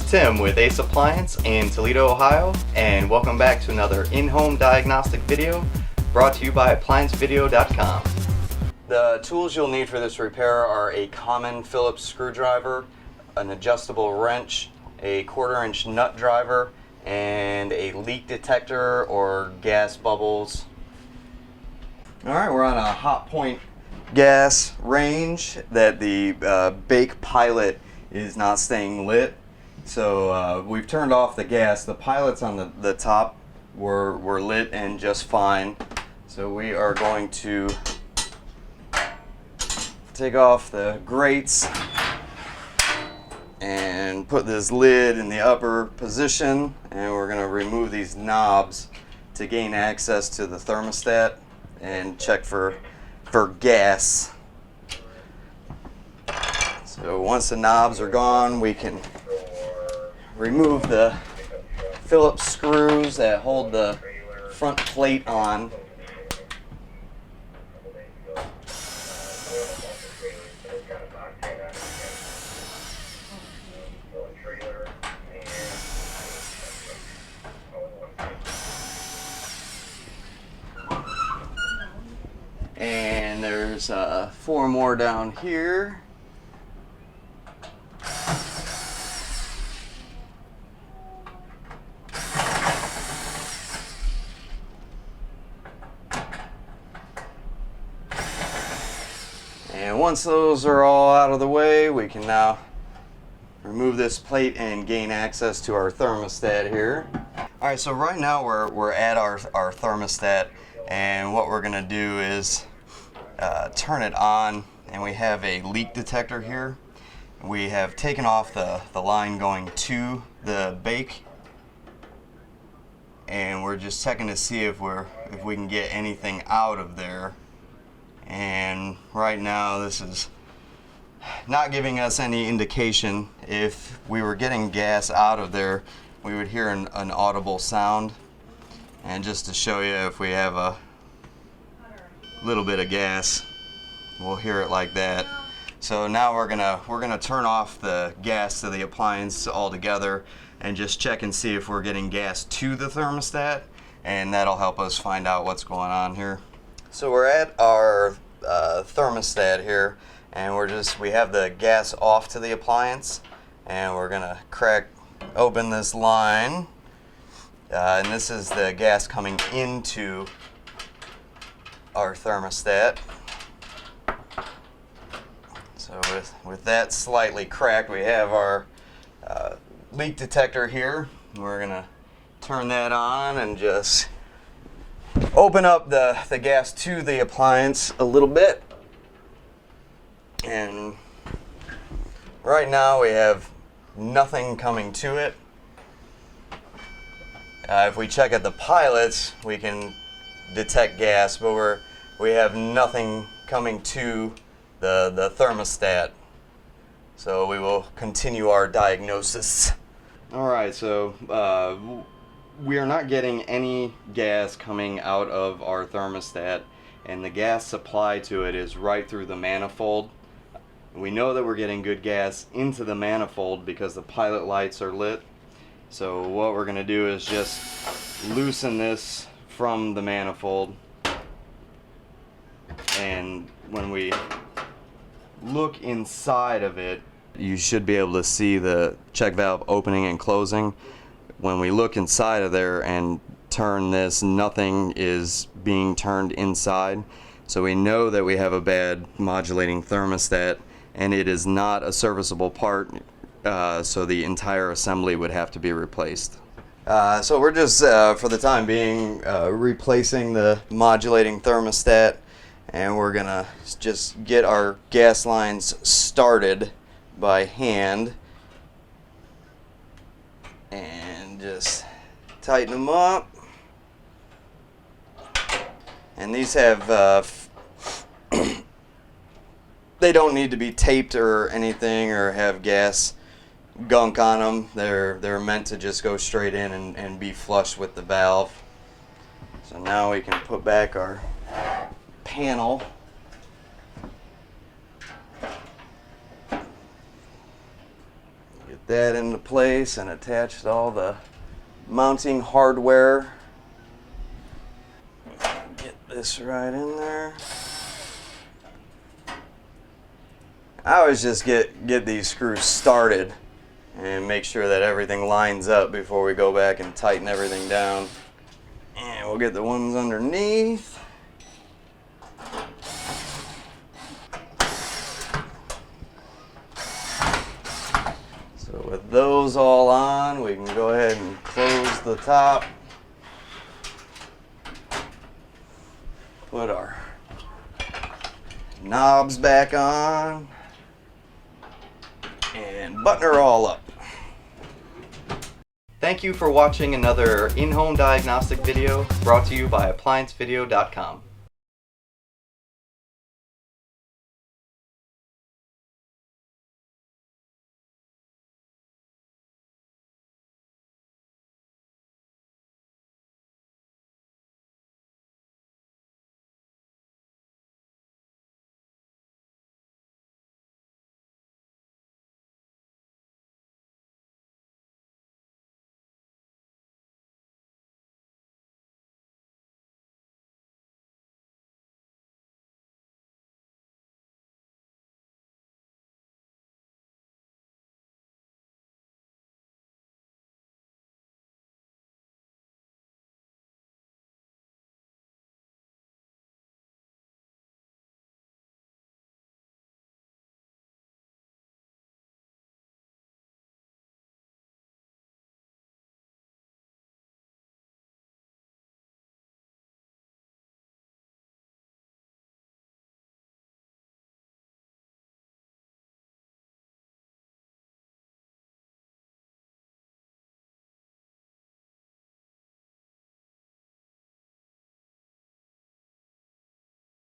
Tim with Ace Appliance in Toledo, Ohio, and welcome back to another in-home diagnostic video brought to you by ApplianceVideo.com. The tools you'll need for this repair are a common Phillips screwdriver, an adjustable wrench, a 1/4 inch nut driver, and a leak detector or gas bubbles. Alright, we're on a Hotpoint gas range that the bake pilot is not staying lit. So we've turned off the gas. The pilots on the top were lit and just fine. So we are going to take off the grates and put this lid in the upper position, and we're going to remove these knobs to gain access to the thermostat and check for gas. So once the knobs are gone, we can remove the Phillips screws that hold the front plate on. And there's 4 more down here. And once those are all out of the way, we can now remove this plate and gain access to our thermostat here. Alright, so right now we're at our thermostat, and what we're going to do is turn it on, and we have a leak detector here. We have taken off the line going to the bake, and we're just checking to see if we can get anything out of there. And right now this is not giving us any indication. If we were getting gas out of there, we would hear an audible sound. And just to show you, if we have a little bit of gas, we'll hear it like that. So now we're gonna turn off the gas to the appliance altogether and just check and see if we're getting gas to the thermostat, and that'll help us find out what's going on here. So we're at our thermostat here, and we have the gas off to the appliance, and we're gonna crack open this line, and this is the gas coming into our thermostat. So with that slightly cracked, we have our leak detector here. We're gonna turn that on and just open up the gas to the appliance a little bit. And right now we have nothing coming to it. If we check at the pilots, we can detect gas, but we have nothing coming to the thermostat. So we will continue our diagnosis. Alright, so we are not getting any gas coming out of our thermostat, and the gas supply to it is right through the manifold. We know that we're getting good gas into the manifold because the pilot lights are lit. So what we're going to do is just loosen this from the manifold, and when we look inside of it, you should be able to see the check valve opening and closing. When we look inside of there and turn this, nothing is being turned inside. So we know that we have a bad modulating thermostat, and it is not a serviceable part, so the entire assembly would have to be replaced. So we're just, for the time being, replacing the modulating thermostat, and we're gonna just get our gas lines started by hand and just tighten them up. And these have they don't need to be taped or anything or have gas gunk on them. They're meant to just go straight in and be flush with the valve. So now we can put back our panel. Get that into place and attached all the mounting hardware. Get this right in there. I always just get these screws started and make sure that everything lines up before we go back and tighten everything down. And we'll get the ones underneath. So with those all on, we can go ahead and close the top. Put our knobs back on. And button her all up. Thank you for watching another in-home diagnostic video brought to you by ApplianceVideo.com.